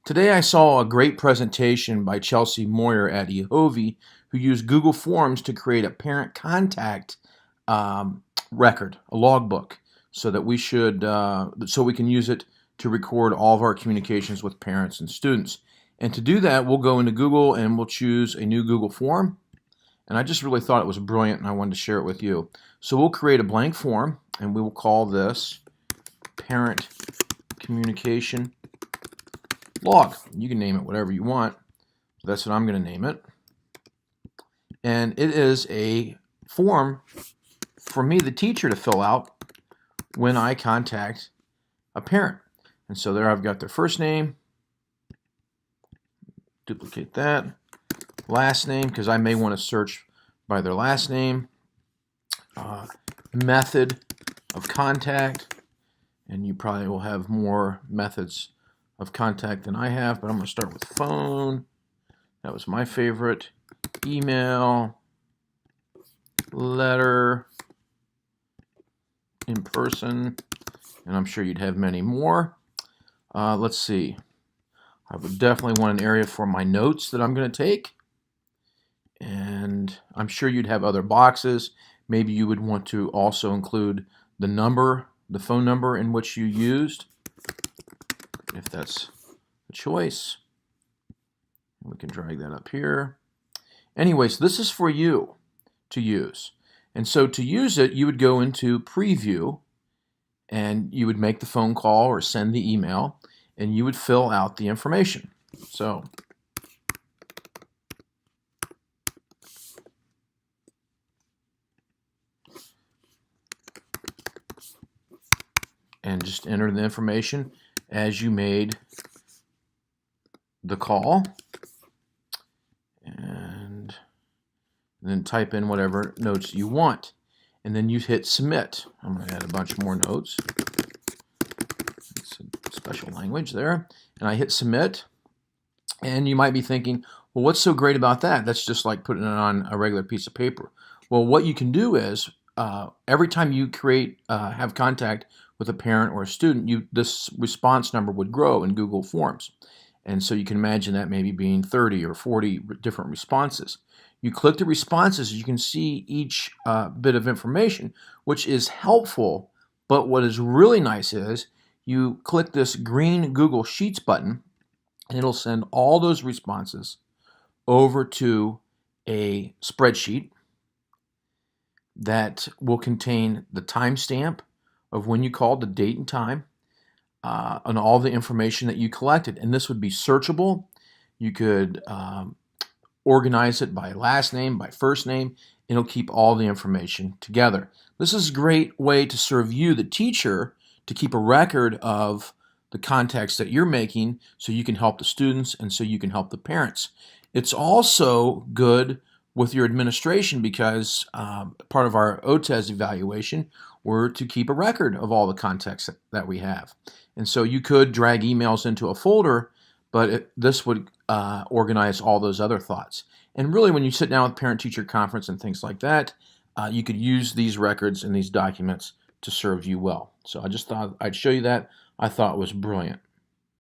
Today I saw a great presentation by Chelsea Moyer at EHOVE who used Google Forms to create a parent contact record, a logbook, so that we can use it to record all of our communications with parents and students. And to do that, we'll go into Google and we'll choose a new Google form. And I just really thought it was brilliant and I wanted to share it with you. So we'll create a blank form and we will call this parent communication log. You can name it whatever you want. That's what I'm going to name it. And it is a form for me, the teacher, to fill out when I contact a parent. And so there I've got their first name, duplicate that, last name, because I may want to search by their last name, method of contact, and you probably will have more methods of contact than I have, but I'm going to start with phone. That was my favorite. Email, letter, in person, and I'm sure you'd have many more. Let's see. I would definitely want an area for my notes that I'm going to take, and I'm sure you'd have other boxes. Maybe you would want to also include the number, the phone number in which you used, if that's a choice. We can drag that up here. Anyways, this is for you to use. And so to use it, you would go into preview and you would make the phone call or send the email and you would fill out the information. So and just enter the information as you made the call, and then type in whatever notes you want, and then you hit submit. I'm going to add a bunch more notes. It's a special language there, and I hit submit. And you might be thinking, well, what's so great about that? That's just like putting it on a regular piece of paper. Well, what you can do is every time you have contact with a parent or a student, this response number would grow in Google Forms. And so you can imagine that maybe being 30 or 40 different responses. You click the responses, you can see each bit of information, which is helpful. But what is really nice is you click this green Google Sheets button, and it'll send all those responses over to a spreadsheet that will contain the timestamp of when you called, the date and time, and all the information that you collected. And this would be searchable. You could organize it by last name, by first name. It'll keep all the information together. This is a great way to serve you, the teacher, to keep a record of the contacts that you're making so you can help the students and so you can help the parents. It's also good with your administration because part of our OTES evaluation were to keep a record of all the contacts that we have. And so you could drag emails into a folder, but this would organize all those other thoughts. And really, when you sit down with parent-teacher conference and things like that, you could use these records and these documents to serve you well. So I just thought I'd show you that. I thought it was brilliant.